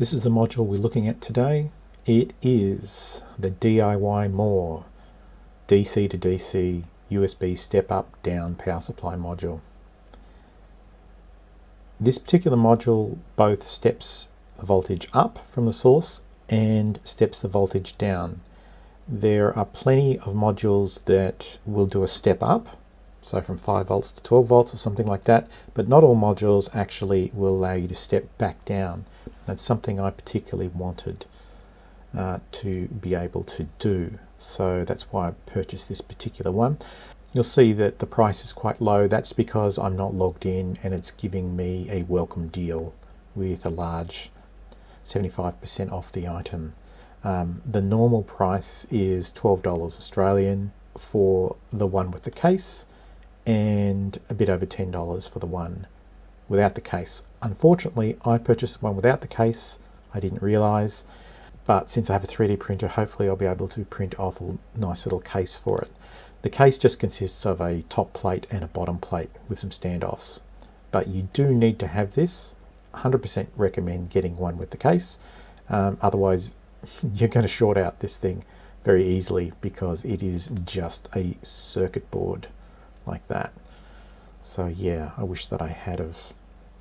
This is the module we're looking at today. It is the DIYMORE DC to DC USB step up down power supply module. This particular module both steps the voltage up from the source and steps the voltage down. There are plenty of modules that will do a step up, so from 5 volts to 12 volts or something like that, but not all modules actually will allow you to step back down. That's something I particularly wanted to be able to do, so that's why I purchased this particular one. You'll see that the price is quite low. That's because I'm not logged in and it's giving me a welcome deal with a large 75% off the item. The normal price is $12 Australian for the one with the case and a bit over $10 for the one without the case. Unfortunately, I purchased the one without the case. I didn't realize, but since I have a 3D printer, hopefully I'll be able to print off a nice little case for it. The case just consists of a top plate and a bottom plate with some standoffs, but you do need to have this. 100% recommend getting one with the case. Otherwise you're going to short out this thing very easily because it is just a circuit board like that. So yeah, I wish that I had have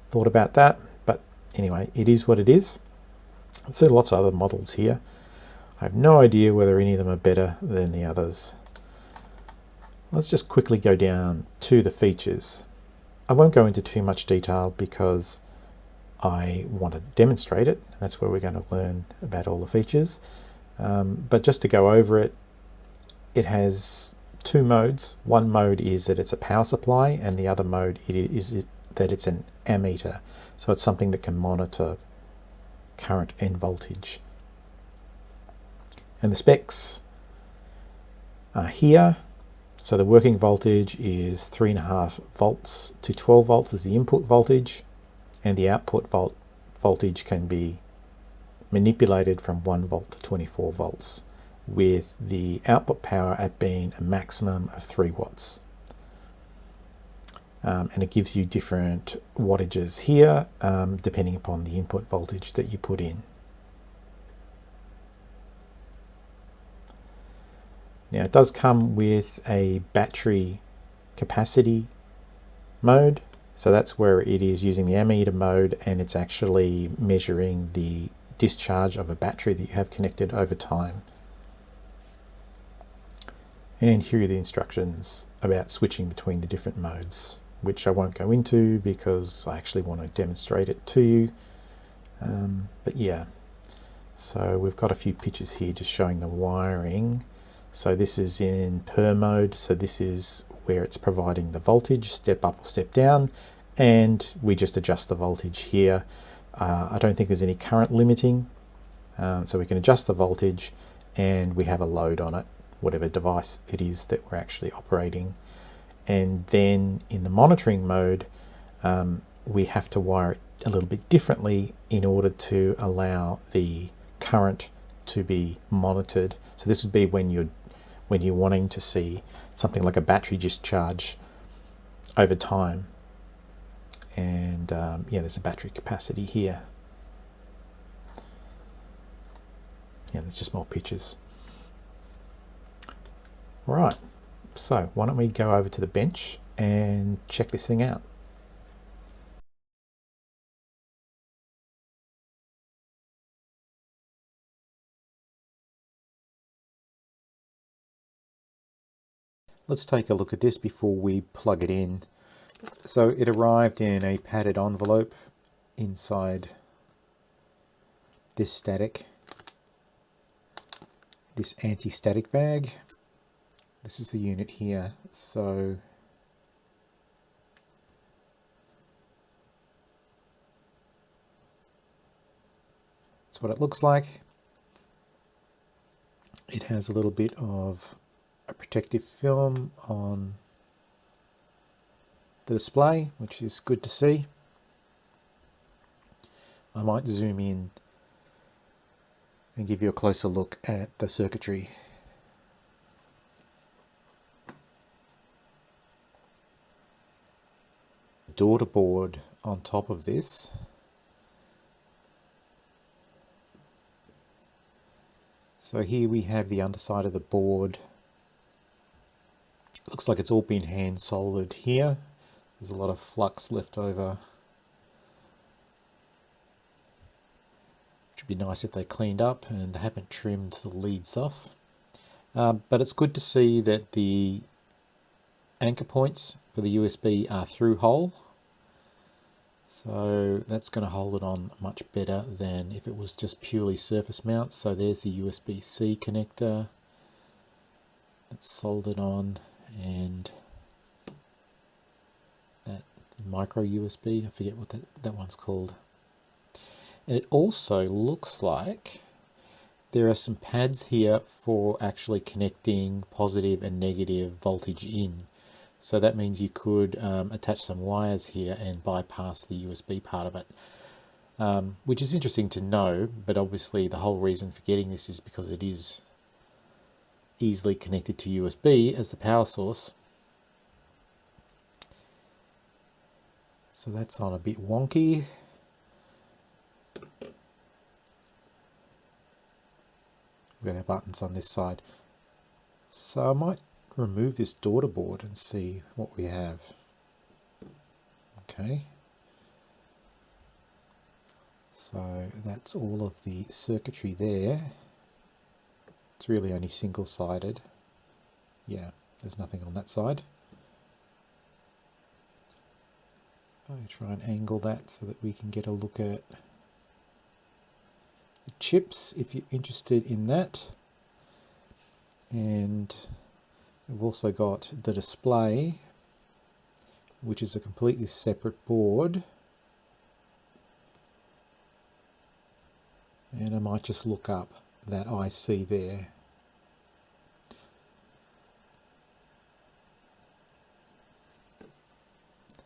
thought about that, but anyway, it is what it is. I see lots of other models here. I have no idea whether any of them are better than the others. Let's just quickly go down to the features. I won't go into too much detail because I want to demonstrate it. That's where we're going to learn about all the features. But just to go over it, it has two modes. One mode is that it's a power supply, and the other mode is that it's an ammeter. So it's something that can monitor current and voltage. And the specs are here. So the working voltage is 3.5 volts to 12 volts is the input voltage, and the output voltage can be manipulated from 1 volt to 24 volts, with the output power at being a maximum of 3 watts. And it gives you different wattages here, depending upon the input voltage that you put in. Now it does come with a battery capacity mode, so that's where it is using the ammeter mode, and it's actually measuring the discharge of a battery that you have connected over time. And here are the instructions about switching between the different modes, which I won't go into because I actually want to demonstrate it to you. But yeah, so we've got a few pictures here just showing the wiring. So this is in per mode, so this is where it's providing the voltage, step up or step down, and we just adjust the voltage here. I don't think there's any current limiting, so we can adjust the voltage and we have a load on it, whatever device it is that we're actually operating. And then in the monitoring mode, we have to wire it a little bit differently in order to allow the current to be monitored. So this would be when you're wanting to see something like a battery discharge over time. And yeah, there's a battery capacity here. Yeah, there's just more pictures. Right, so why don't we go over to the bench and check this thing out. Let's take a look at this before we plug it in. So it arrived in a padded envelope inside this anti-static bag. This is the unit here. So that's what it looks like. It has a little bit of a protective film on the display, which is good to see. I might zoom in and give you a closer look at the circuitry. Daughter board on top of this So here we have the underside of the board. Looks like it's all been hand soldered here. There's a lot of flux left over. Which would be nice if they cleaned up and haven't trimmed the leads off. But it's good to see that the anchor points for the USB are through hole. So that's going to hold it on much better than if it was just purely surface mount. So there's the USB-C connector that's soldered on, and that micro USB, I forget what that one's called. And it also looks like there are some pads here for actually connecting positive and negative voltage in. So that means you could attach some wires here and bypass the USB part of it, which is interesting to know, but obviously the whole reason for getting this is because it is easily connected to USB as the power source. So that's on a bit wonky. We've got our buttons on this side. So I might remove this daughter board and see what we have. Okay. So that's all of the circuitry there. It's really only single-sided. Yeah, there's nothing on that side. I'll try and angle that so that we can get a look at the chips if you're interested in that. And we've also got the display, which is a completely separate board. And I might just look up that IC there.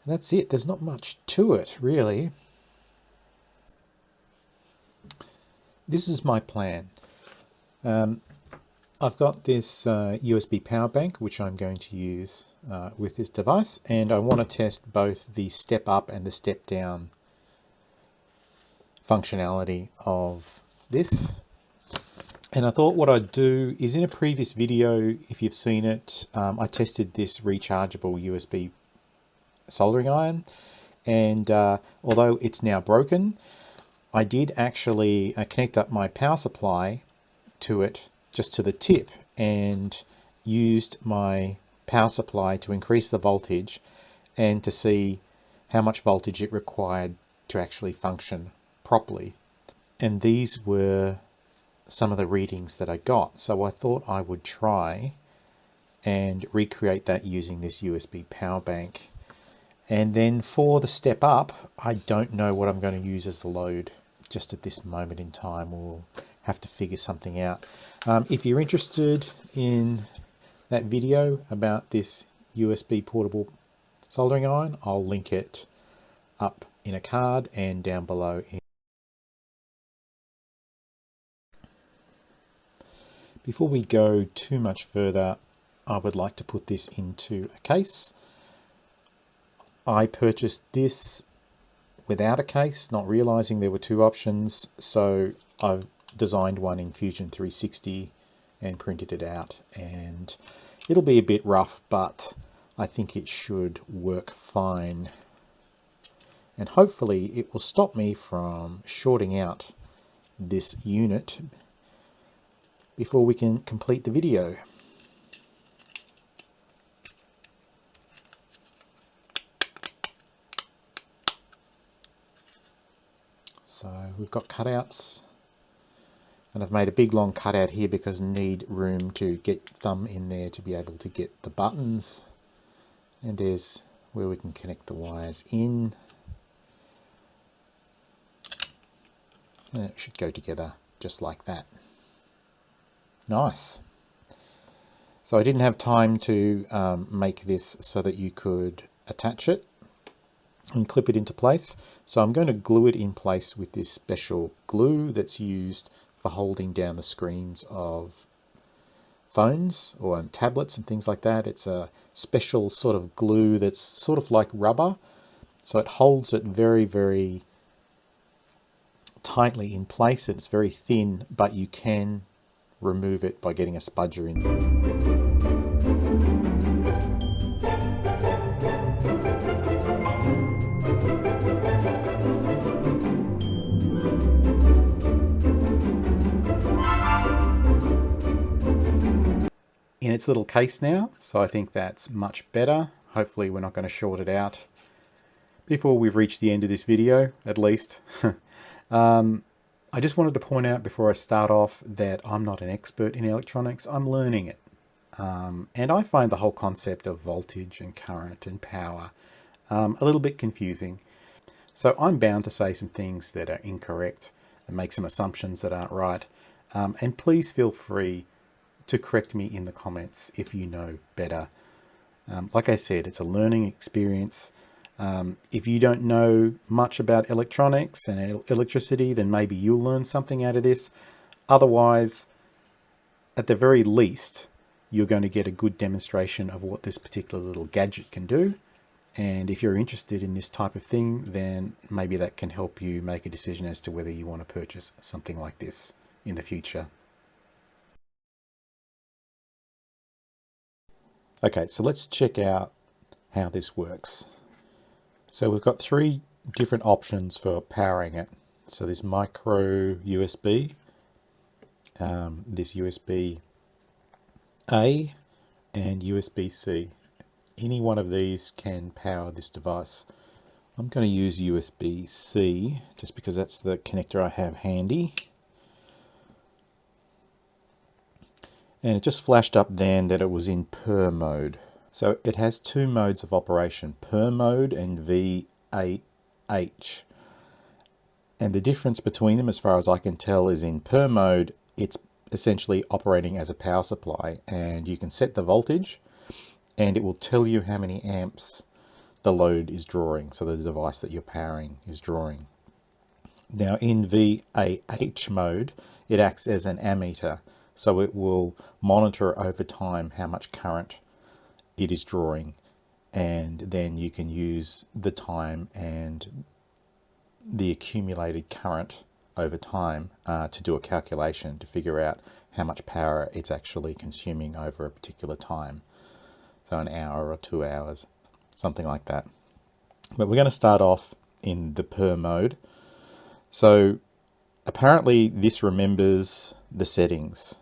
And that's it. There's not much to it, really. This is my plan. I've got this USB power bank, which I'm going to use with this device, and I want to test both the step up and the step down functionality of this. And I thought what I'd do is, in a previous video, if you've seen it, I tested this rechargeable USB soldering iron, and although it's now broken, I did actually connect up my power supply to it, just to the tip, and used my power supply to increase the voltage and to see how much voltage it required to actually function properly. And these were some of the readings that I got. So I thought I would try and recreate that using this USB power bank. And then for the step up, I don't know what I'm going to use as the load just at this moment in time. We'll have to figure something out. If you're interested in that video about this USB portable soldering iron, I'll link it up in a card and down below. Before we go too much further, I would like to put this into a case. I purchased this without a case, not realizing there were two options, so I've designed one in Fusion 360 and printed it out, and it'll be a bit rough, but I think it should work fine, and hopefully it will stop me from shorting out this unit before we can complete the video. So we've got cutouts, and I've made a big long cutout here because I need room to get thumb in there to be able to get the buttons. And there's where we can connect the wires in. And it should go together just like that. Nice. So I didn't have time to make this so that you could attach it and clip it into place. So I'm going to glue it in place with this special glue that's used for holding down the screens of phones or tablets and things like that. It's a special sort of glue that's sort of like rubber. So it holds it very, very tightly in place. It's very thin, but you can remove it by getting a spudger in. In its little case now, so I think that's much better. Hopefully we're not going to short it out before we've reached the end of this video, at least. I just wanted to point out before I start off that I'm not an expert in electronics, I'm learning it. And I find the whole concept of voltage and current and power a little bit confusing. So I'm bound to say some things that are incorrect and make some assumptions that aren't right. And please feel free to correct me in the comments if you know better. Like I said, it's a learning experience. If you don't know much about electronics and electricity, then maybe you'll learn something out of this. Otherwise, at the very least, you're going to get a good demonstration of what this particular little gadget can do. And if you're interested in this type of thing, then maybe that can help you make a decision as to whether you want to purchase something like this in the future. Okay, so let's check out how this works. So we've got three different options for powering it. So this micro USB, this USB A, and USB-C. Any one of these can power this device. I'm going to use USB-C just because that's the connector I have handy. And it just flashed up then that it was in per mode. So it has two modes of operation, per mode and VAH. And the difference between them, as far as I can tell, is in per mode, it's essentially operating as a power supply, and you can set the voltage and it will tell you how many amps the load is drawing, so the device that you're powering is drawing. Now in VAH mode, it acts as an ammeter, so it will monitor over time how much current it is drawing, and then you can use the time and the accumulated current over time to do a calculation to figure out how much power it's actually consuming over a particular time. So an hour or 2 hours, something like that. But we're going to start off in the per mode. So apparently this remembers the settings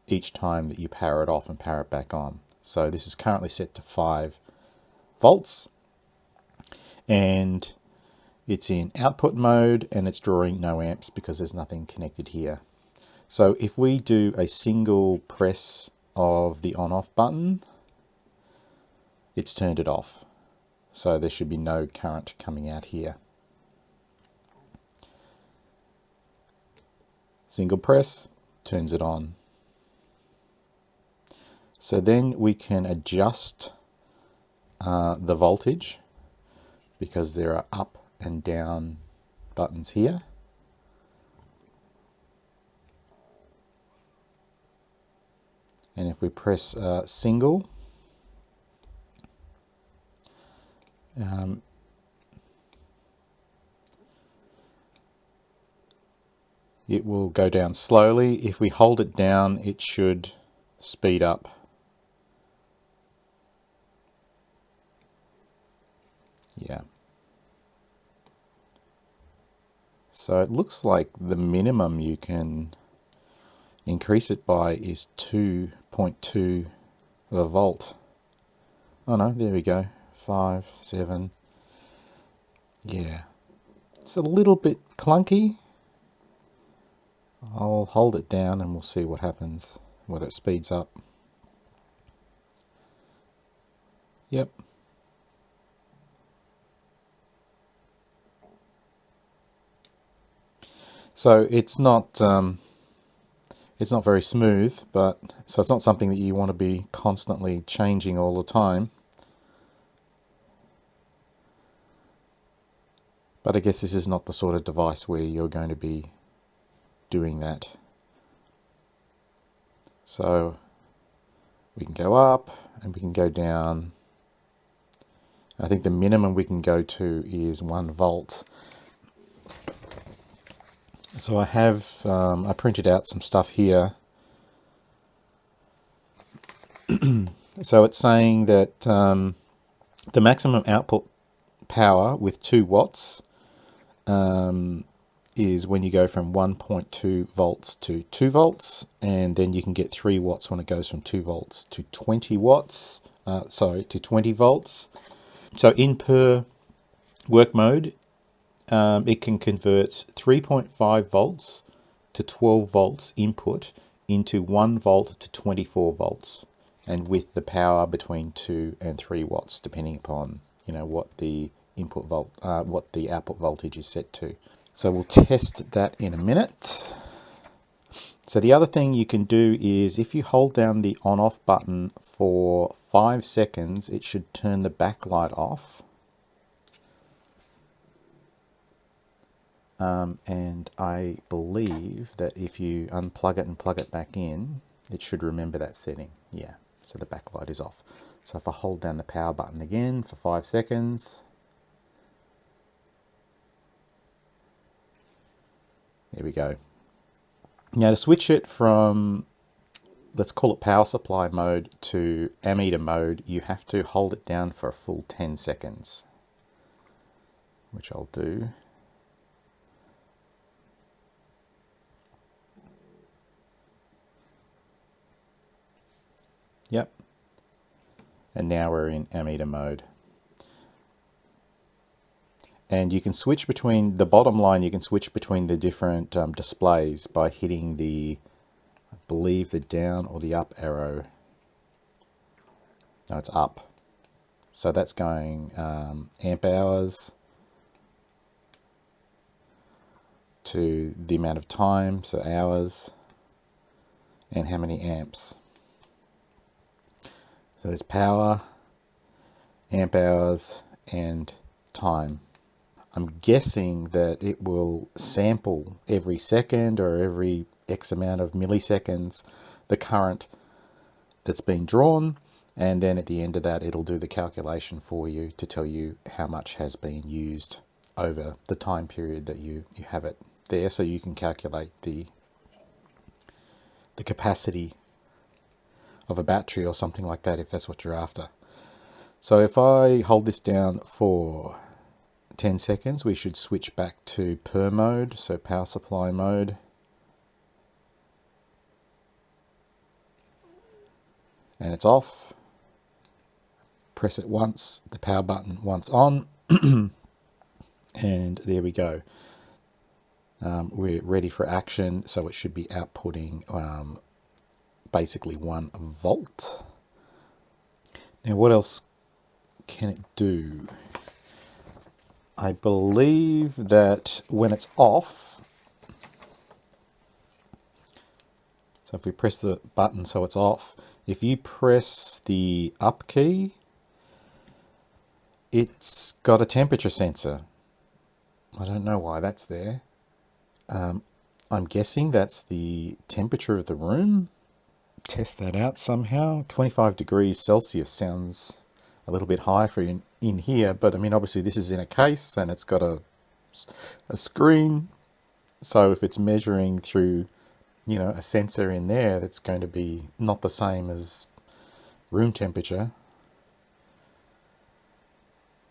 each time that you power it off and power it back on. So this is currently set to 5 volts, and it's in output mode, and it's drawing no amps because there's nothing connected here. So if we do a single press of the on-off button, it's turned it off. So there should be no current coming out here. Single press turns it on. So then we can adjust the voltage, because there are up and down buttons here. And if we press single, it will go down slowly. If we hold it down, it should speed up. Yeah. So it looks like the minimum you can increase it by is 2.2 of a volt. Oh no, there we go. 5, 7. Yeah. It's a little bit clunky. I'll hold it down and we'll see what happens, whether it speeds up. Yep. So it's not very smooth, but so it's not something that you want to be constantly changing all the time. But I guess this is not the sort of device where you're going to be doing that. So we can go up and we can go down. I think the minimum we can go to is 1 volt. So I have, I printed out some stuff here So it's saying that the maximum output power with 2 watts is when you go from 1.2 volts to 2 volts, and then you can get 3 watts when it goes from 2 volts to 20 watts, to 20 volts. So in per work mode, it can convert 3.5 volts to 12 volts input into 1 volt to 24 volts, and with the power between 2 and 3 watts, depending upon what the what the output voltage is set to. So we'll test that in a minute. So the other thing you can do is, if you hold down the on-off button for 5 seconds, it should turn the backlight off. And I believe that if you unplug it and plug it back in, it should remember that setting. Yeah, so the backlight is off. So if I hold down the power button again for 5 seconds, there we go. Now to switch it from, let's call it power supply mode, to ammeter mode, you have to hold it down for a full 10 seconds, which I'll do. Yep. And now we're in ammeter mode. And you can switch between, the bottom line, you can switch between the different displays by hitting the, I believe, the down or the up arrow. No, it's up. So that's going amp hours to the amount of time, so hours, and how many amps. So there's power, amp hours, and time. I'm guessing that it will sample every second or every X amount of milliseconds the current that's been drawn, and then at the end of that it'll do the calculation for you to tell you how much has been used over the time period that you have it there, so you can calculate the capacity of a battery or something like that if that's what you're after. So if I hold this down for 10 seconds, we should switch back to per mode, so power supply mode. And it's off. Press it once, the power button once on, and there we go. We're ready for action, so it should be outputting basically 1 volt. Now what else can it do? I believe that when it's off, so if we press the button so it's off, if you press the up key, it's got a temperature sensor. I don't know why that's there. I'm guessing that's the temperature of the room. Test that out somehow. 25 degrees Celsius sounds a little bit high for in here, but I mean, obviously this is in a case and it's got a screen, so if it's measuring through a sensor in there, that's going to be not the same as room temperature.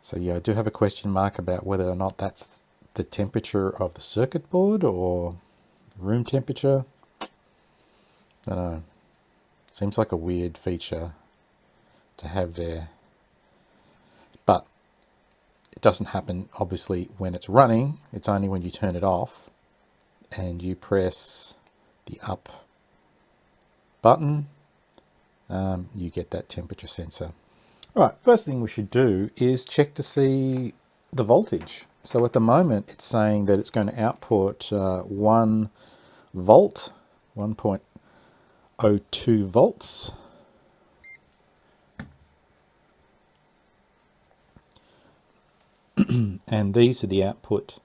So yeah, I do have a question mark about whether or not that's the temperature of the circuit board or room temperature. I don't know. Seems like a weird feature to have there. But it doesn't happen, obviously, when it's running. It's only when you turn it off and you press the up button, you get that temperature sensor. All right, first thing we should do is check to see the voltage. So at the moment, it's saying that it's going to output 1 volt, 1.02 volts. And these are the output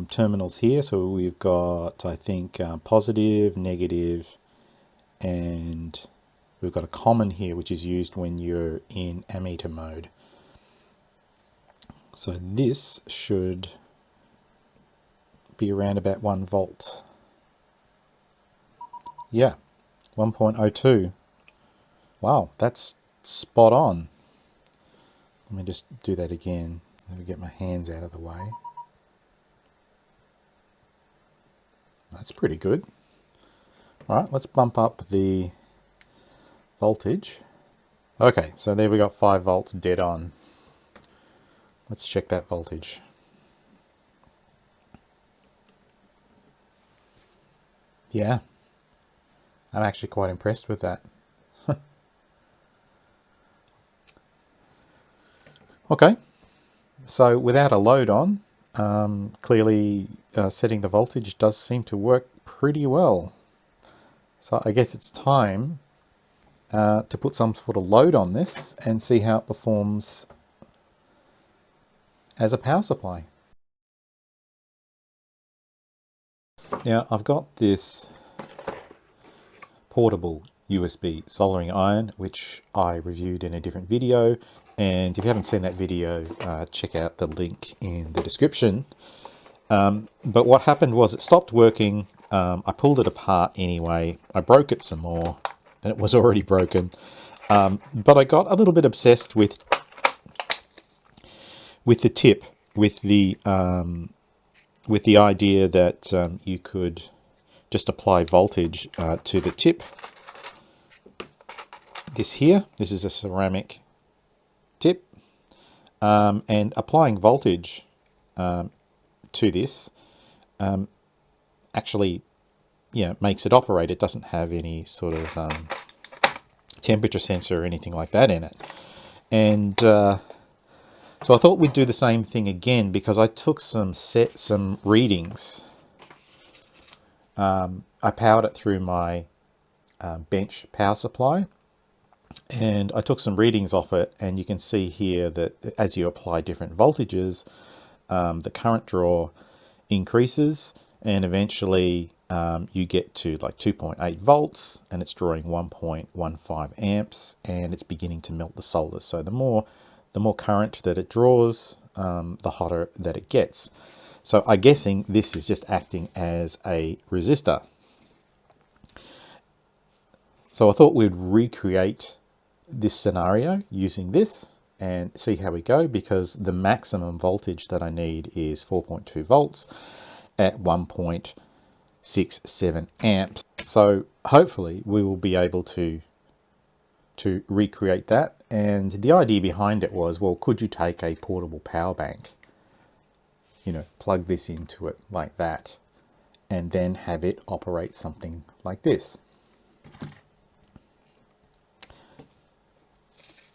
terminals here. So we've got, I think, positive, negative, and we've got a common here, which is used when you're in ammeter mode. So this should be around about 1 volt. Yeah, 1.02. Wow, that's spot on. Let me just do that again. Let me get my hands out of the way. That's pretty good. All right, let's bump up the voltage. Okay, so there we got 5 volts dead on. Let's check that voltage. Yeah, I'm actually quite impressed with that. Okay, so without a load on, clearly setting the voltage does seem to work pretty well. So I guess it's time to put some sort of load on this and see how it performs as a power supply. Now I've got this portable USB soldering iron, which I reviewed in a different video, and if you haven't seen that video, check out the link in the description. But what happened was it stopped working. I pulled it apart anyway. I broke it some more, and it was already broken. But I got a little bit obsessed with the tip, with the idea that you could just apply voltage to the tip. This is a ceramic tip, and applying voltage to this actually, makes it operate. It doesn't have any sort of temperature sensor or anything like that in it. And so I thought we'd do the same thing again, because I took some readings. I powered it through my bench power supply, and I took some readings off it, and you can see here that as you apply different voltages, the current draw increases, and eventually you get to like 2.8 volts, and it's drawing 1.15 amps, and it's beginning to melt the solder. So the more current that it draws, the hotter that it gets. So I'm guessing this is just acting as a resistor. So I thought we'd recreate this scenario using this and see how we go, because the maximum voltage that I need is 4.2 volts at 1.67 amps. So hopefully we will be able to recreate that. And the idea behind it was, well, could you take a portable power bank, plug this into it like that, and then have it operate something like this.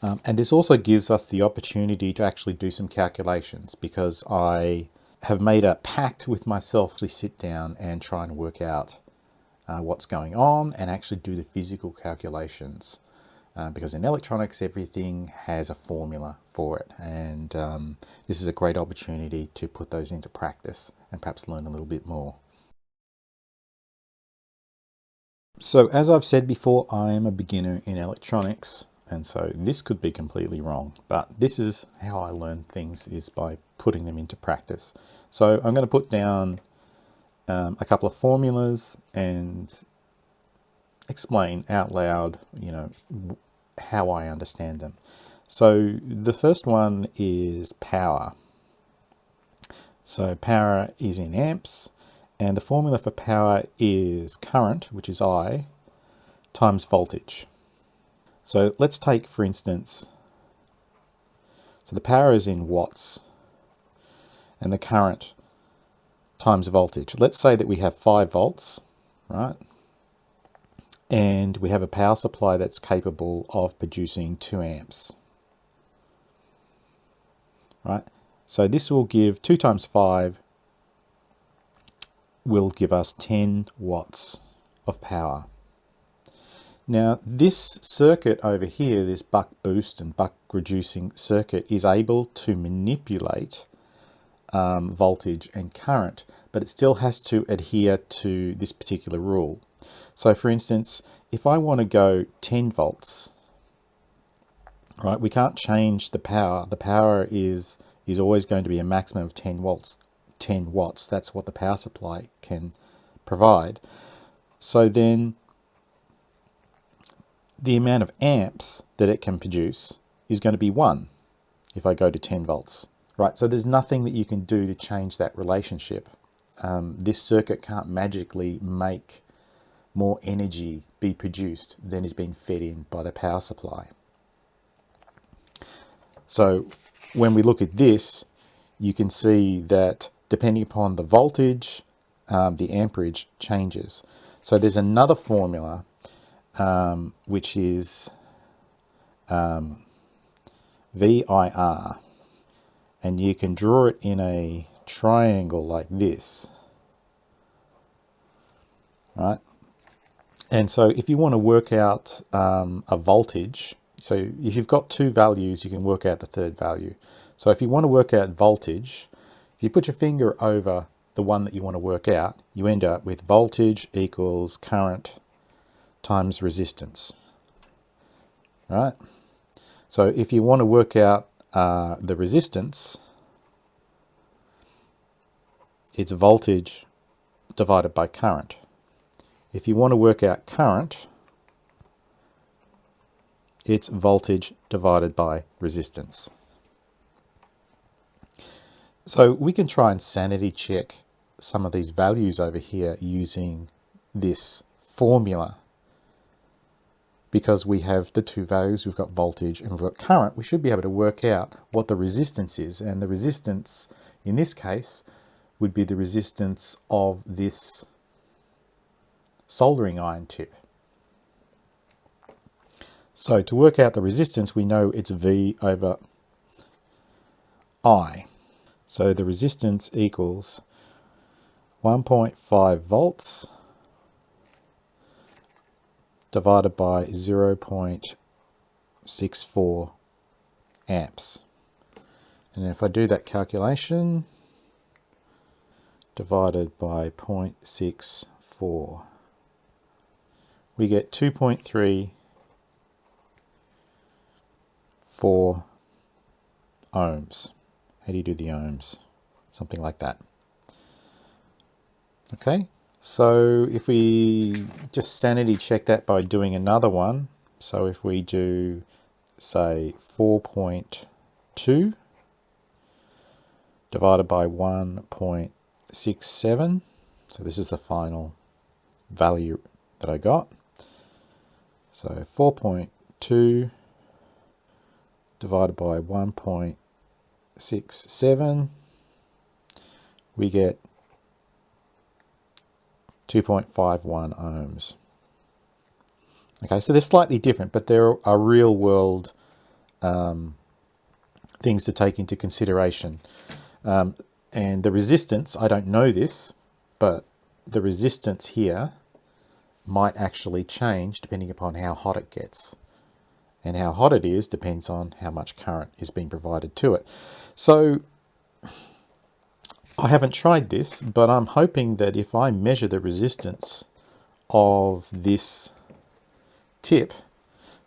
And this also gives us the opportunity to actually do some calculations, because I have made a pact with myself to sit down and try and work out what's going on and actually do the physical calculations. Because in electronics, everything has a formula for it. And this is a great opportunity to put those into practice and perhaps learn a little bit more. So as I've said before, I am a beginner in electronics, and so this could be completely wrong, but this is how I learn things, is by putting them into practice. So I'm going to put down a couple of formulas and explain out loud, how I understand them. So the first one is power. So power is in amps, and the formula for power is current, which is I, times voltage. So let's take, for instance, so the power is in watts, and the current times voltage. Let's say that we have 5 volts, right? And we have a power supply that's capable of producing 2 amps, right? So this will give 2 times 5 will give us 10 watts of power. Now this circuit over here, this buck boost and buck reducing circuit, is able to manipulate voltage and current, but it still has to adhere to this particular rule. So for instance, if I want to go 10 volts, right, we can't change the power. The power is always going to be a maximum of 10 watts. 10 watts, that's what the power supply can provide. So then the amount of amps that it can produce is going to be 1 if I go to 10 volts. Right, so there's nothing that you can do to change that relationship. This circuit can't magically make more energy be produced than is being fed in by the power supply. So when we look at this, you can see that depending upon the voltage, the amperage changes. So there's another formula which is VIR, and you can draw it in a triangle like this, right? And so if you want to work out a voltage, so if you've got 2 values, you can work out the third value. So if you want to work out voltage, if you put your finger over the one that you want to work out, you end up with voltage equals current times resistance, right? So if you want to work out the resistance, it's voltage divided by current. If you want to work out current, it's voltage divided by resistance. So we can try and sanity check some of these values over here using this formula. Because we have the 2 values, we've got voltage and we've got current, we should be able to work out what the resistance is. And the resistance in this case would be the resistance of this soldering iron tip. So to work out the resistance, we know it's V over I. So the resistance equals 1.5 volts divided by 0.64 amps. And if I do that calculation, divided by 0.64, we get 2.34 ohms. How do you do the ohms? Something like that. Okay. So if we just sanity check that by doing another one, so if we do, say, 4.2 divided by 1.67, so this is the final value that I got. So 4.2 divided by 1.67, we get 2.51 ohms. Okay, so they're slightly different, but there are real world things to take into consideration. And the resistance, I don't know this, but the resistance here might actually change depending upon how hot it gets. And how hot it is depends on how much current is being provided to it. So I haven't tried this, but I'm hoping that if I measure the resistance of this tip,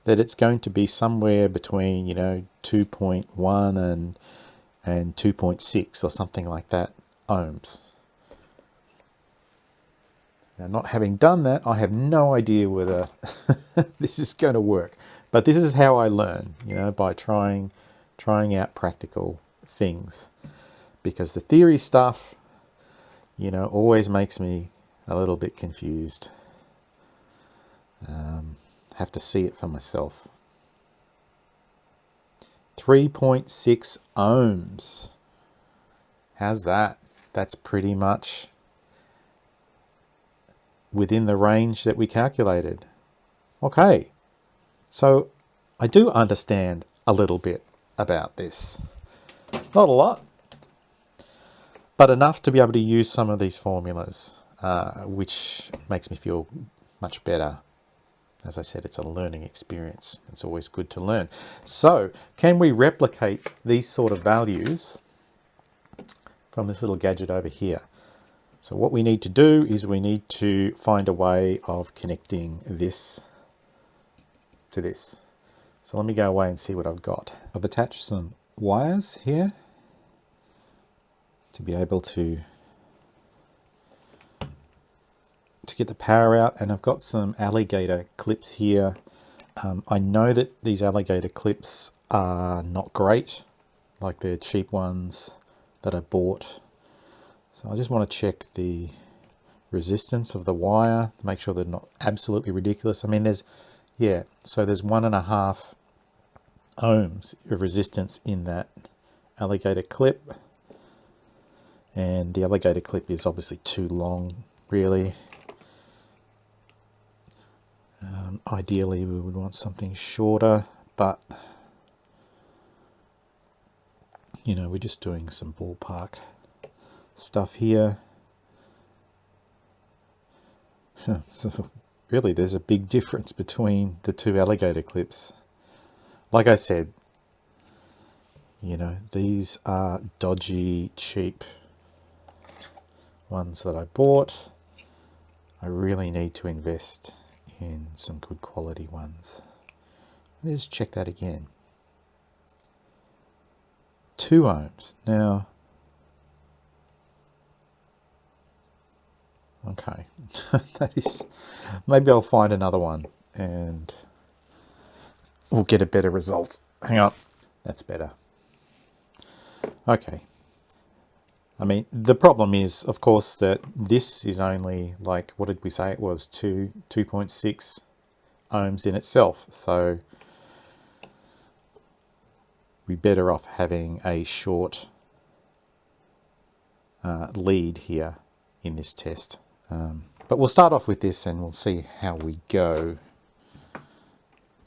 that it's going to be somewhere between, 2.1 and 2.6 or something like that ohms. Now, not having done that, I have no idea whether this is going to work. But this is how I learn, by trying out practical things. Because the theory stuff, always makes me a little bit confused. Have to see it for myself. 3.6 ohms. How's that? That's pretty much within the range that we calculated. Okay, so I do understand a little bit about this. Not a lot, but enough to be able to use some of these formulas, which makes me feel much better. As I said, it's a learning experience. It's always good to learn. So, can we replicate these sort of values from this little gadget over here? So what we need to do is we need to find a way of connecting this to this. So let me go away and see what I've got. I've attached some wires here to be able to get the power out, and I've got some alligator clips here I know that these alligator clips are not great, like they're cheap ones that I bought. So I just want to check the resistance of the wire to make sure they're not absolutely ridiculous. I mean, there's 1.5 ohms of resistance in that alligator clip, and the alligator clip is obviously too long, really. Ideally we would want something shorter, but you know, we're just doing some ballpark stuff here. So really there's a big difference between the two alligator clips. Like I said, you know, these are dodgy, cheap ones that I bought. I really need to invest in some good quality ones. Let's check that again. 2 ohms. Now, okay, that is, maybe I'll find another one and we'll get a better result. Hang on, that's better. Okay. I mean, the problem is, of course, that this is only like, what did we say it was? 2.6 ohms in itself. So we're better off having a short lead here in this test. But we'll start off with this and we'll see how we go.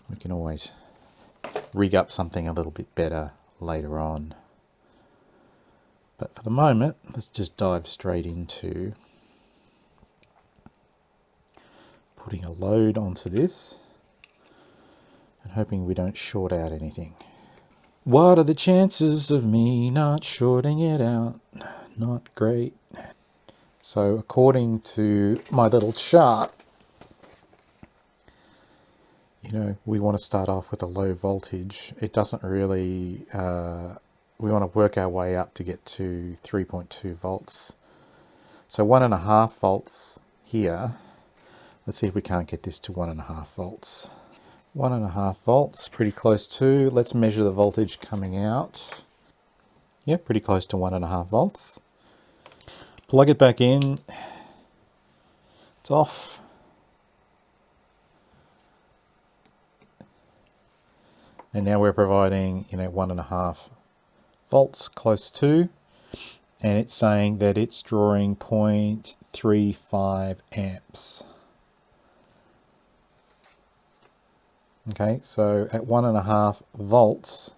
We can always rig up something a little bit better later on. But for the moment, let's just dive straight into putting a load onto this and hoping we don't short out anything. What are the chances of me not shorting it out? Not great. So according to my little chart, you know, we want to start off with a low voltage. It doesn't really, we want to work our way up to get to 3.2 volts. So 1.5 volts here. Let's see if we can't get this to 1.5 volts. 1.5 volts, pretty close to. Let's measure the voltage coming out. Yeah, pretty close to 1.5 volts. Plug it back in. It's off. And now we're providing, you know, 1.5 volts close to, and it's saying that it's drawing 0.35 amps. Okay, so at 1.5 volts,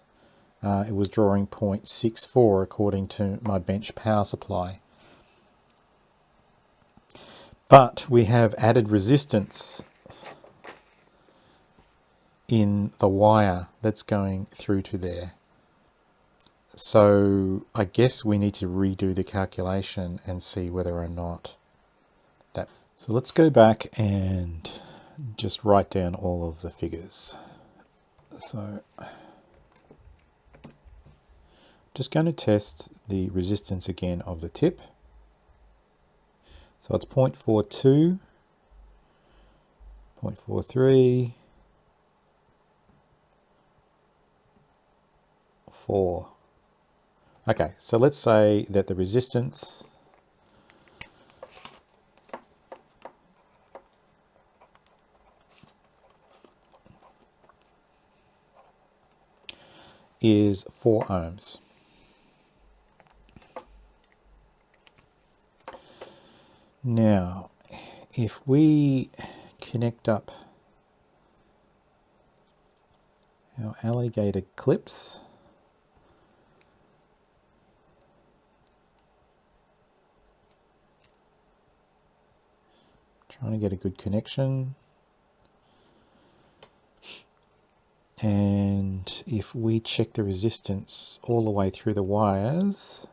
it was drawing 0.64 according to my bench power supply. But we have added resistance in the wire that's going through to there. So I guess we need to redo the calculation and see whether or not that. So let's go back and just write down all of the figures. So just going to test the resistance again of the tip. So it's 0.42, 0.43, 4. Okay, so let's say that the resistance is 4 ohms. Now, if we connect up our alligator clips, trying to get a good connection, and if we check the resistance all the way through the wires,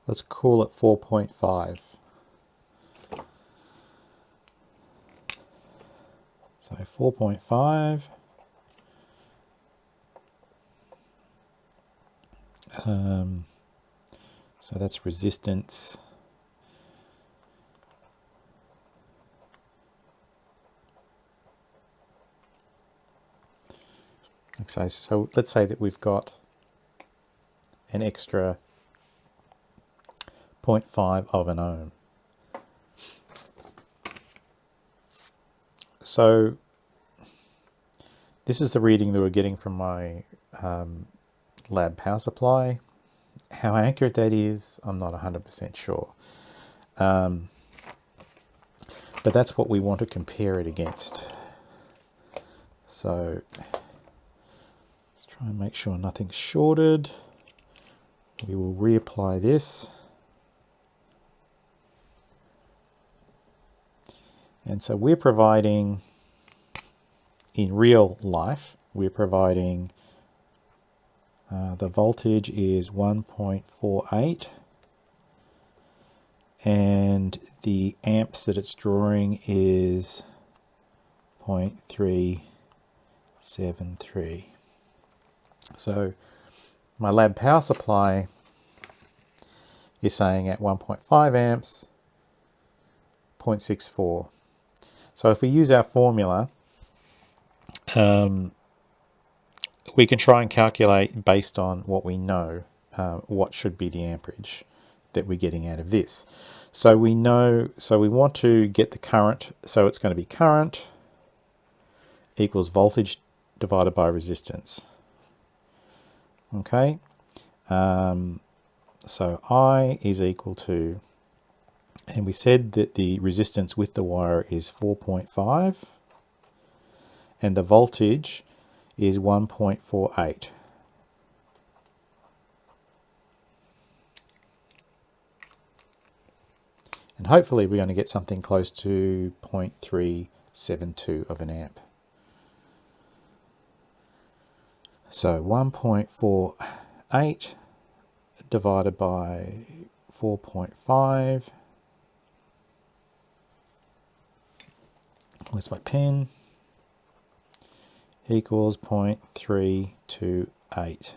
let's call it 4.5. 4.5. So that's resistance. Okay, so let's say that we've got an extra 0.5 of an ohm. So this is the reading that we're getting from my lab power supply. How accurate that is, I'm not 100% sure. But that's what we want to compare it against. So let's try and make sure nothing's shorted. We will reapply this. And so we're providing, in real life, we're providing the voltage is 1.48 and the amps that it's drawing is 0.373. So my lab power supply is saying at 1.5 amps, 0.64. So if we use our formula, we can try and calculate based on what we know, what should be the amperage that we're getting out of this. So we know, so we want to get the current, so it's going to be current equals voltage divided by resistance. Okay, so I is equal to, and we said that the resistance with the wire is 4.5 and the voltage is 1.48. And hopefully we're going to get something close to 0.372 of an amp. So 1.48 divided by 4.5. Where's my pen? Equals 0.328.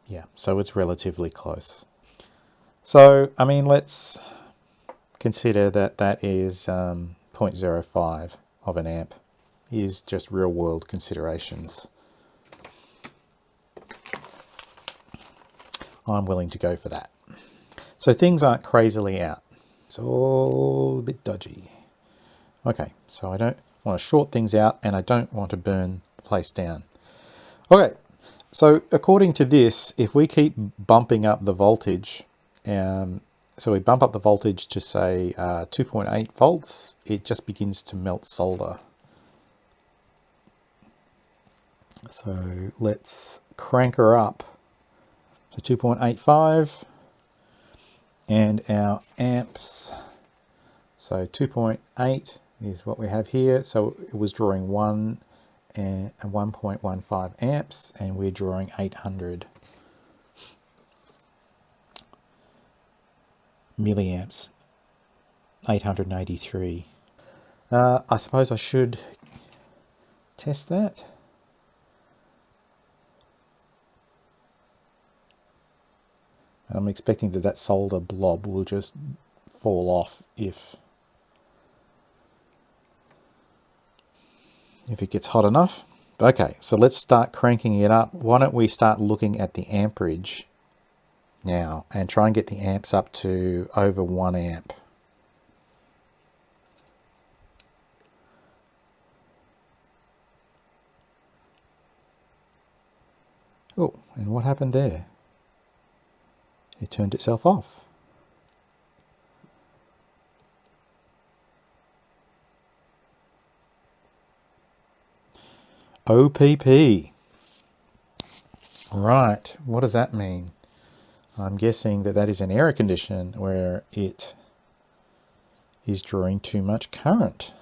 Yeah, so it's relatively close. So, I mean, let's consider that that is 0.05 of an amp is just real world considerations. I'm willing to go for that. So things aren't crazily out. It's all a bit dodgy. Okay, so I don't want to short things out and I don't want to burn the place down. Okay, so according to this, if we keep bumping up the voltage, so we bump up the voltage to say 2.8 volts, it just begins to melt solder. So let's crank her up to 2.85 and our amps. So 2.8 is what we have here. So it was drawing 1.15 amps and we're drawing 800 milliamps, 883. I suppose I should test that. I'm expecting that that solder blob will just fall off if it gets hot enough. Okay, so let's start cranking it up. Why don't we start looking at the amperage now and try and get the amps up to over 1 amp. Oh, and what happened there? It turned itself off. OPP. Right, what does that mean? I'm guessing that that is an error condition where it is drawing too much current.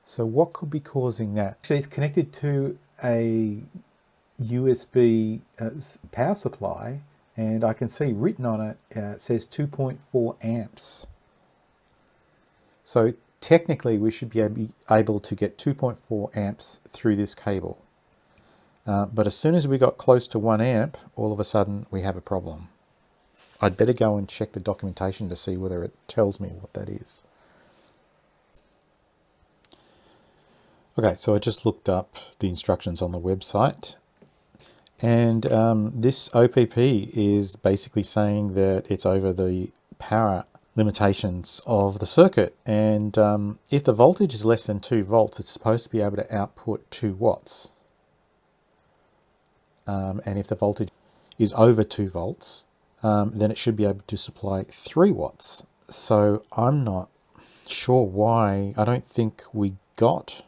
So what could be causing that? Actually, it's connected to a USB power supply and I can see written on it, it says 2.4 amps. So technically we should be able to get 2.4 amps through this cable. But as soon as we got close to 1 amp, all of a sudden we have a problem. I'd better go and check the documentation to see whether it tells me what that is. Okay, so I just looked up the instructions on the website, and this OPP is basically saying that it's over the power limitations of the circuit, and if the voltage is less than 2 volts, it's supposed to be able to output 2 watts. And if the voltage is over 2 volts, then it should be able to supply 3 watts. So I'm not sure why. I don't think we got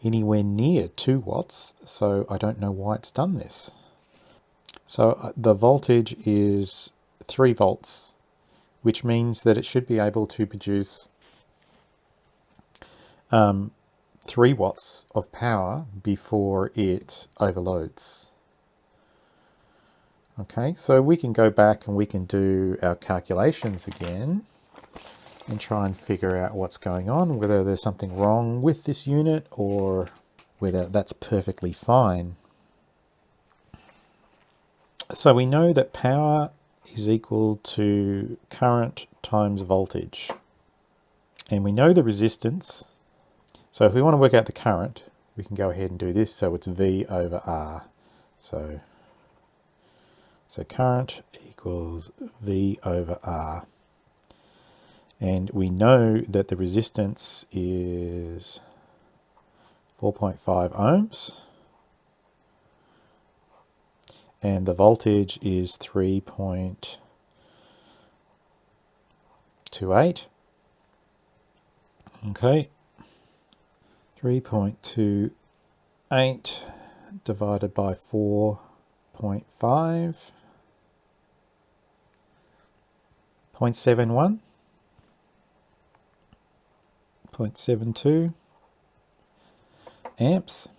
anywhere near 2 watts, so I don't know why it's done this. So the voltage is 3 volts, which means that it should be able to produce 3 watts of power before it overloads. Okay, so we can go back and we can do our calculations again and try and figure out what's going on, whether there's something wrong with this unit or whether that's perfectly fine. So we know that power is equal to current times voltage, and we know the resistance. So if we want to work out the current, we can go ahead and do this. So it's V over R. So current equals V over R. And we know that the resistance is 4.5 ohms. And the voltage is 3.28. Okay. 3.28 divided by 4.5, 0.71, 0.72 amps.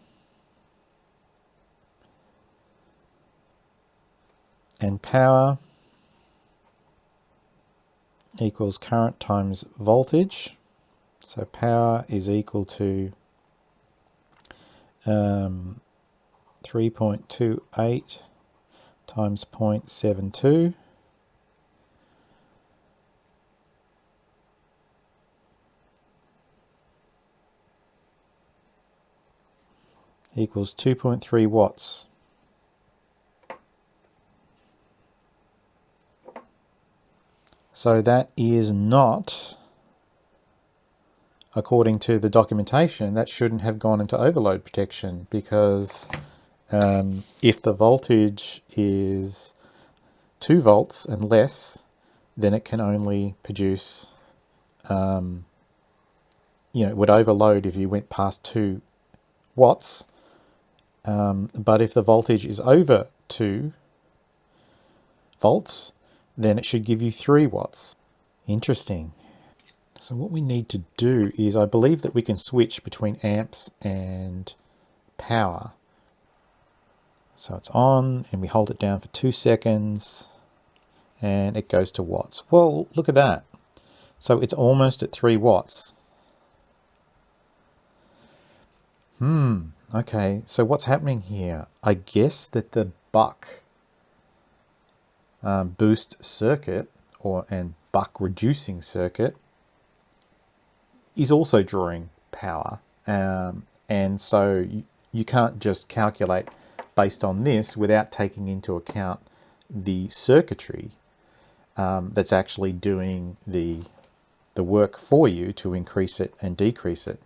And power equals current times voltage. So power is equal to 3.28 times 0.72 equals 2.3 watts. So that is not, according to the documentation, that shouldn't have gone into overload protection, because if the voltage is 2 volts and less, then it can only produce, it would overload if you went past 2 watts. But if the voltage is over 2 volts, then it should give you 3 watts. Interesting. So what we need to do is, I believe that we can switch between amps and power. So it's on, and we hold it down for 2 seconds, and it goes to watts. Well, look at that. So it's almost at 3 watts. Okay, so what's happening here? I guess that the buck boost circuit and buck reducing circuit is also drawing power, and so you can't just calculate based on this without taking into account the circuitry that's actually doing the work for you to increase it and decrease it.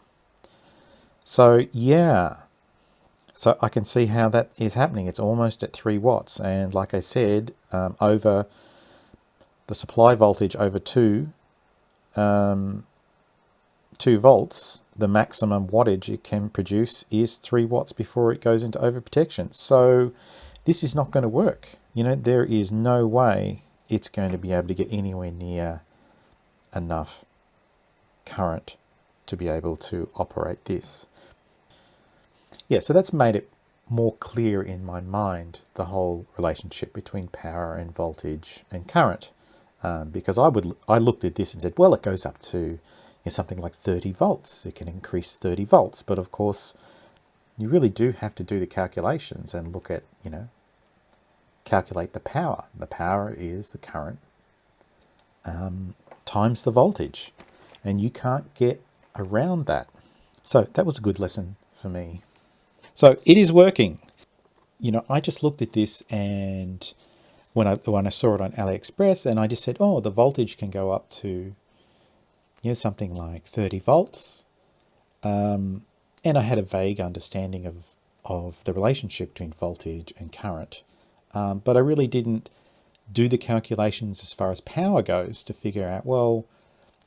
So yeah, so I can see how that is happening. It's almost at 3 watts, and like I said, over the supply voltage over 2 volts, the maximum wattage it can produce is 3 watts before it goes into overprotection. So this is not going to work. There is no way it's going to be able to get anywhere near enough current to be able to operate this. Yeah, so that's made it more clear in my mind, the whole relationship between power and voltage and current. Because I looked at this and said, well, it goes up to something like 30 volts. It can increase 30 volts. But of course, you really do have to do the calculations and look at, calculate the power. The power is the current times the voltage. And you can't get around that. So that was a good lesson for me. So it is working. I just looked at this, and when I saw it on AliExpress, and I just said, oh, the voltage can go up to something like 30 volts. And I had a vague understanding of the relationship between voltage and current. But I really didn't do the calculations as far as power goes to figure out, well,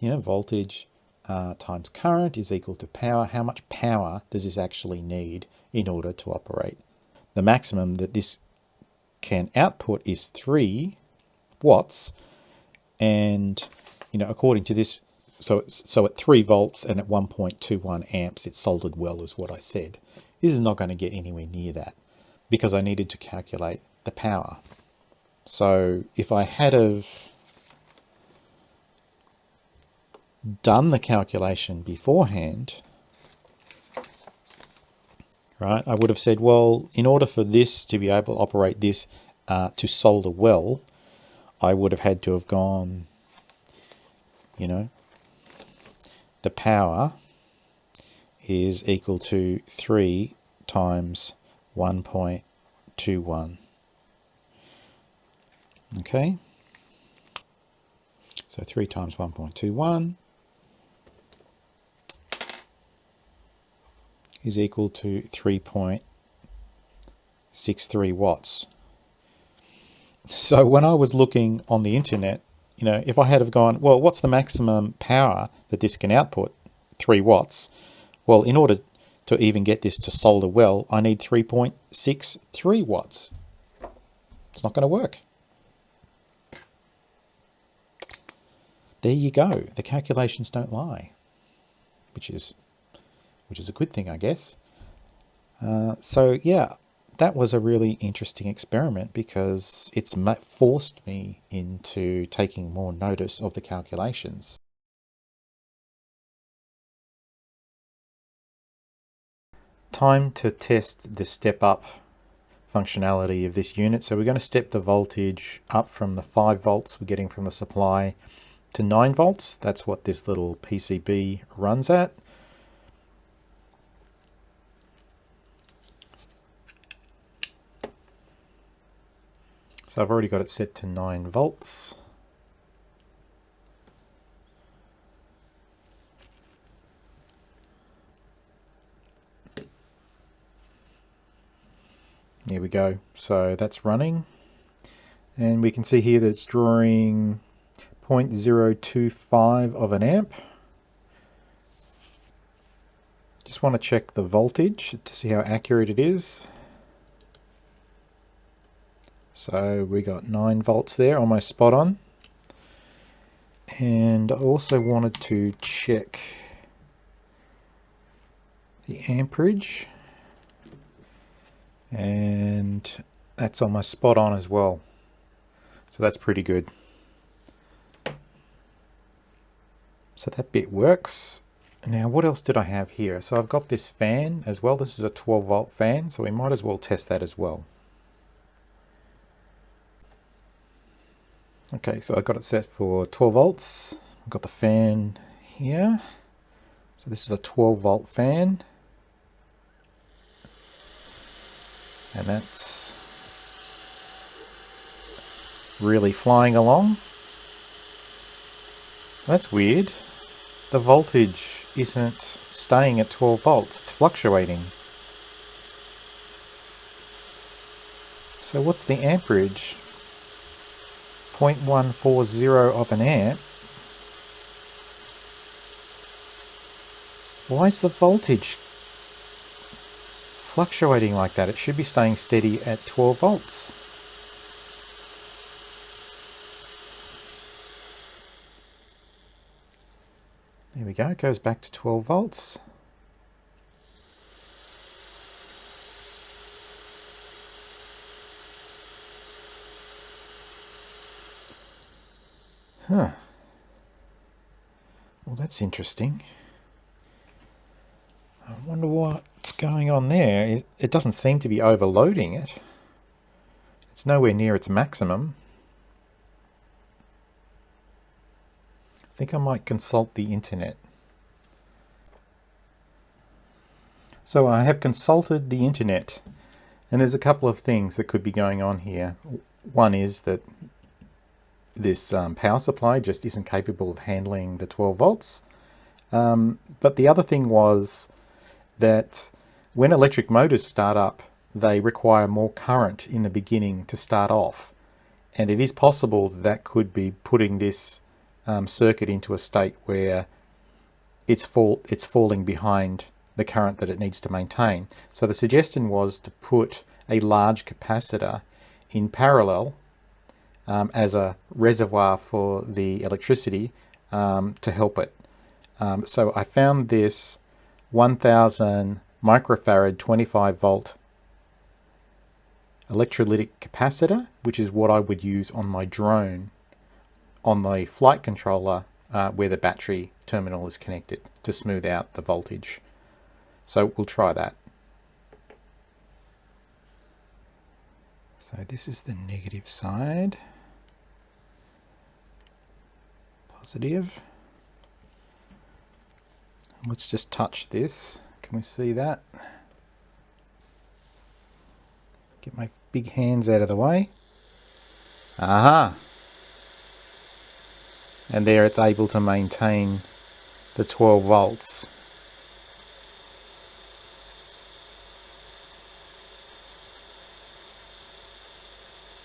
voltage times current is equal to power. How much power does this actually need in order to operate? The maximum that this can output is 3 watts. And, according to this, so at 3 volts and at 1.21 amps, it's soldered well, is what I said. This is not going to get anywhere near that because I needed to calculate the power. So if I had have done the calculation beforehand, right, I would have said, well, in order for this to be able to operate this to solder well, I would have had to have gone, the power is equal to 3 times 1.21. Okay, so 3 times 1.21 is equal to 3.63 watts. So when I was looking on the internet, if I had have gone, well, what's the maximum power that this can output? 3 watts. Well, in order to even get this to solder well, I need 3.63 watts. It's not going to work. There you go. The calculations don't lie, which is a good thing, I guess. So yeah, that was a really interesting experiment because it's forced me into taking more notice of the calculations. Time to test the step up functionality of this unit. So we're going to step the voltage up from the 5 volts we're getting from the supply to 9 volts. That's what this little PCB runs at. So I've already got it set to 9 volts. Here we go. So that's running. And we can see here that it's drawing 0.025 of an amp. Just want to check the voltage to see how accurate it is. So we got 9 volts there, almost spot on. And I also wanted to check the amperage. And that's almost spot on as well. So that's pretty good. So that bit works. Now what else did I have here? So I've got this fan as well. This is a 12 volt fan, so we might as well test that as well. Okay, so I've got it set for 12 volts. I've got the fan here. So this is a 12 volt fan. And that's really flying along. That's weird. The voltage isn't staying at 12 volts, it's fluctuating. So what's the amperage? 0.140 of an amp. Why is the voltage fluctuating like that? It should be staying steady at 12 volts. There we go, it goes back to 12 volts. Huh. Well, that's interesting. I wonder what's going on there. It doesn't seem to be overloading it. It's nowhere near its maximum. I think I might consult the internet. So I have consulted the internet, and there's a couple of things that could be going on here. One is that this power supply just isn't capable of handling the 12 volts. But the other thing was that when electric motors start up, they require more current in the beginning to start off. And it is possible that could be putting this circuit into a state where it's falling behind the current that it needs to maintain. So the suggestion was to put a large capacitor in parallel as a reservoir for the electricity to help it. So I found this 1000 microfarad 25 volt electrolytic capacitor, which is what I would use on my drone on the flight controller where the battery terminal is connected to smooth out the voltage. So we'll try that. So this is the negative side. Positive. Let's just touch this. Can we see that? Get my big hands out of the way. Aha! And there it's able to maintain the 12 volts.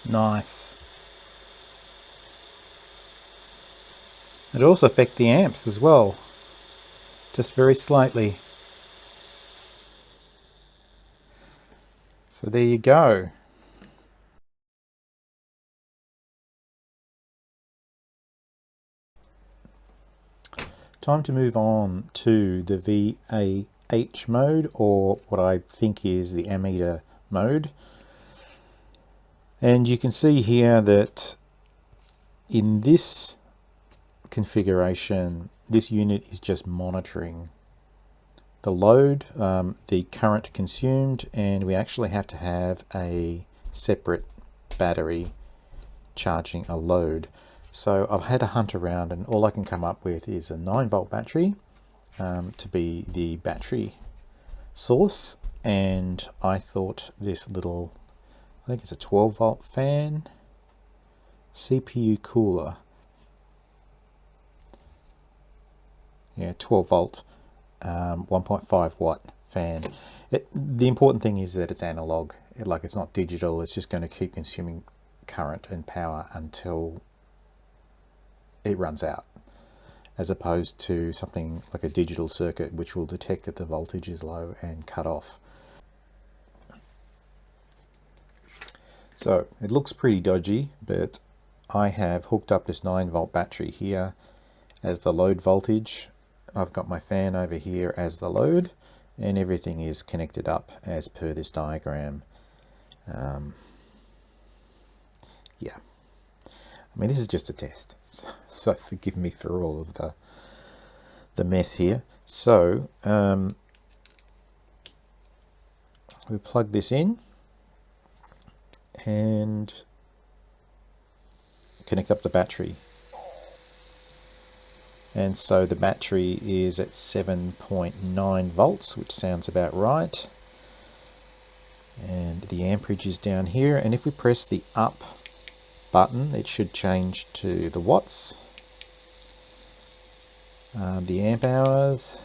Nice. It also affects the amps as well, just very slightly. So there you go. Time to move on to the VAH mode, or what I think is the Ammeter mode. And you can see here that in this configuration, this unit is just monitoring the load, the current consumed, and we actually have to have a separate battery charging a load. So I've had a hunt around, and all I can come up with is a 9 volt battery to be the battery source, and I thought this little, I think it's a 12 volt fan, CPU cooler, yeah, 12 volt 1.5 watt fan. The important thing is that it's analog, it's not digital. It's just going to keep consuming current and power until it runs out, as opposed to something like a digital circuit which will detect that the voltage is low and cut off. So it looks pretty dodgy, but I have hooked up this 9 volt battery here as the load voltage. I've got my fan over here as the load, and everything is connected up as per this diagram. Yeah, I mean, this is just a test, so forgive me for all of the mess here. So we plug this in and connect up the battery. And so the battery is at 7.9 volts, which sounds about right. And the amperage is down here. And if we press the up button, it should change to the watts. The amp hours.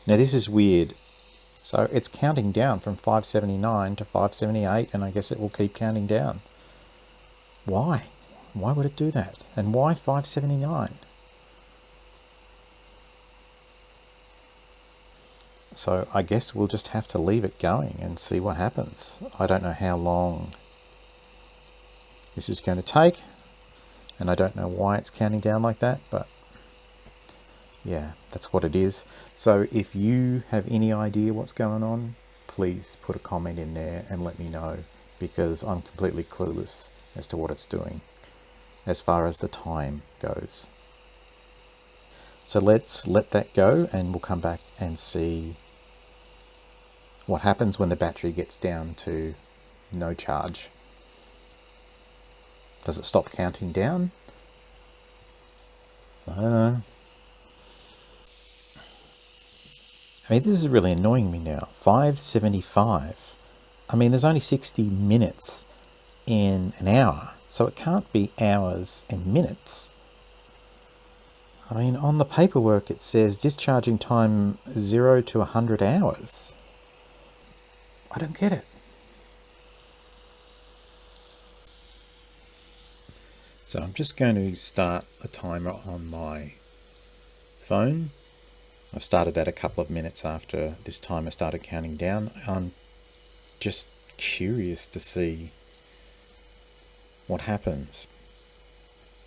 Now this is weird. So it's counting down from 579 to 578, and I guess it will keep counting down. Why? Why would it do that? And why 579? So I guess we'll just have to leave it going and see what happens. I don't know how long this is going to take, and I don't know why it's counting down like that, but yeah, that's what it is. So if you have any idea what's going on, please put a comment in there and let me know, because I'm completely clueless as to what it's doing. as far as the time goes. So let's let that go and we'll come back and see what happens when the battery gets down to no charge. Does it stop counting down? I don't know. I mean, this is really annoying me now. 575. I mean, there's only 60 minutes in an hour, so it can't be hours and minutes. I mean, on the paperwork it says discharging time 0 to 100 hours. I don't get it. So I'm just going to start a timer on my phone. I've started that a couple of minutes after this timer started counting down. I'm just curious to see what happens.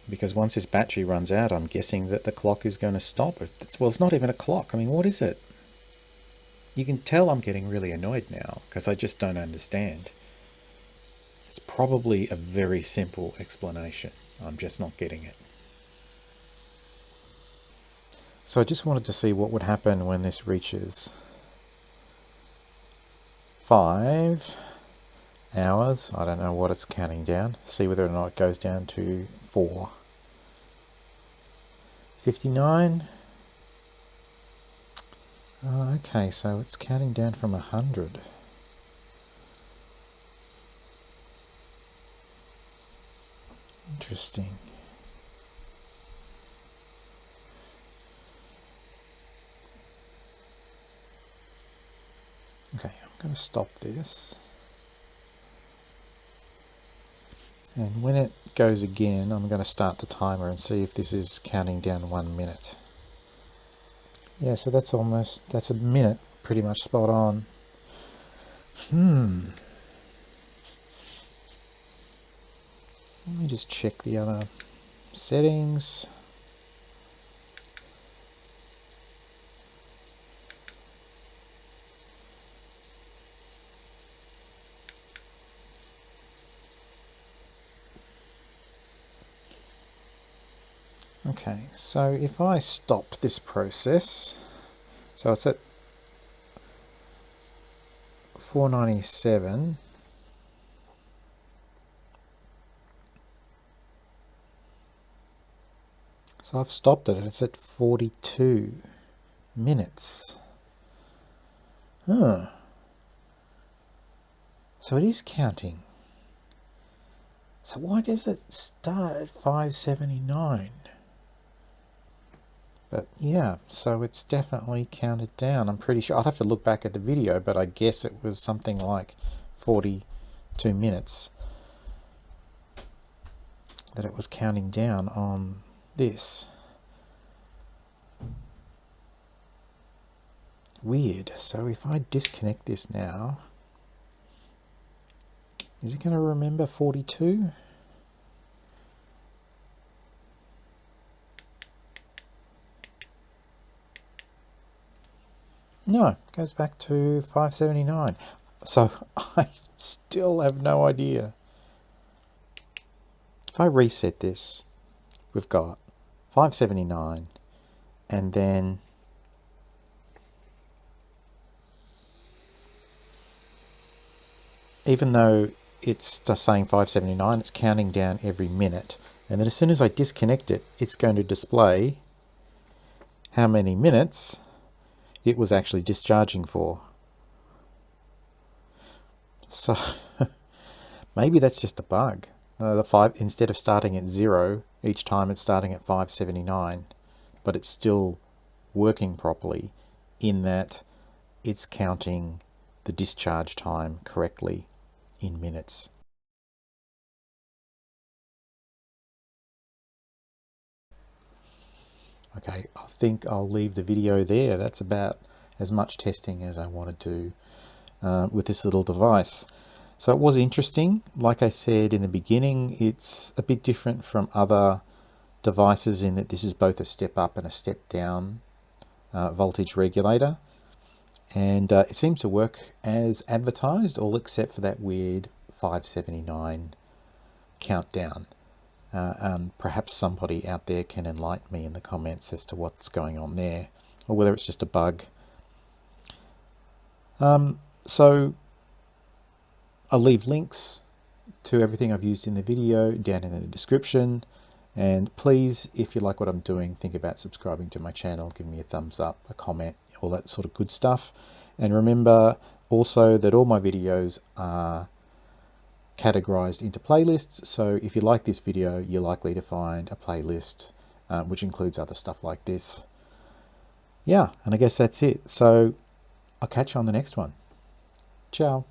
Because once this battery runs out, I'm guessing that the clock is going to stop. Well, it's not even a clock. I mean, what is it? You can tell I'm getting really annoyed now because I just don't understand. It's probably a very simple explanation. I'm just not getting it. So I just wanted to see what would happen when this reaches 5 hours. I don't know what it's counting down. See whether or not it goes down to 4. 59. Oh, okay, so it's counting down from 100. Interesting. Okay, I'm going to stop this. And when it goes again, I'm going to start the timer and see if this is counting down 1 minute. Yeah, so that's a minute, pretty much spot on. Let me just check the other settings. Okay, so if I stop this process, so it's at 497. So I've stopped it and it's at 42 minutes. Huh. So it is counting. So why does it start at 579? But yeah, so it's definitely counted down. I'm pretty sure. I'd have to look back at the video, but I guess it was something like 42 minutes that it was counting down on this. Weird. So if I disconnect this now, is it going to remember 42? No, it goes back to 579. So I still have no idea. If I reset this, we've got 579 and then even though it's just saying 579, it's counting down every minute. And then as soon as I disconnect it, it's going to display how many minutes it was actually discharging for. So maybe that's just a bug. Instead of starting at 0 each time, it's starting at 579, but it's still working properly in that it's counting the discharge time correctly in minutes. Okay, I think I'll leave the video there. That's about as much testing as I want to do with this little device. So it was interesting. Like I said in the beginning, it's a bit different from other devices in that this is both a step up and a step down voltage regulator. And it seems to work as advertised, all except for that weird 579 countdown. and perhaps somebody out there can enlighten me in the comments as to what's going on there, or whether it's just a bug. So I'll leave links to everything I've used in the video down in the description, and please, if you like what I'm doing, think about subscribing to my channel, give me a thumbs up, a comment, all that sort of good stuff. And remember also that all my videos are categorized into playlists, so if you like this video, you're likely to find a playlist which includes other stuff like this. Yeah, and I guess that's it. So I'll catch you on the next one. Ciao.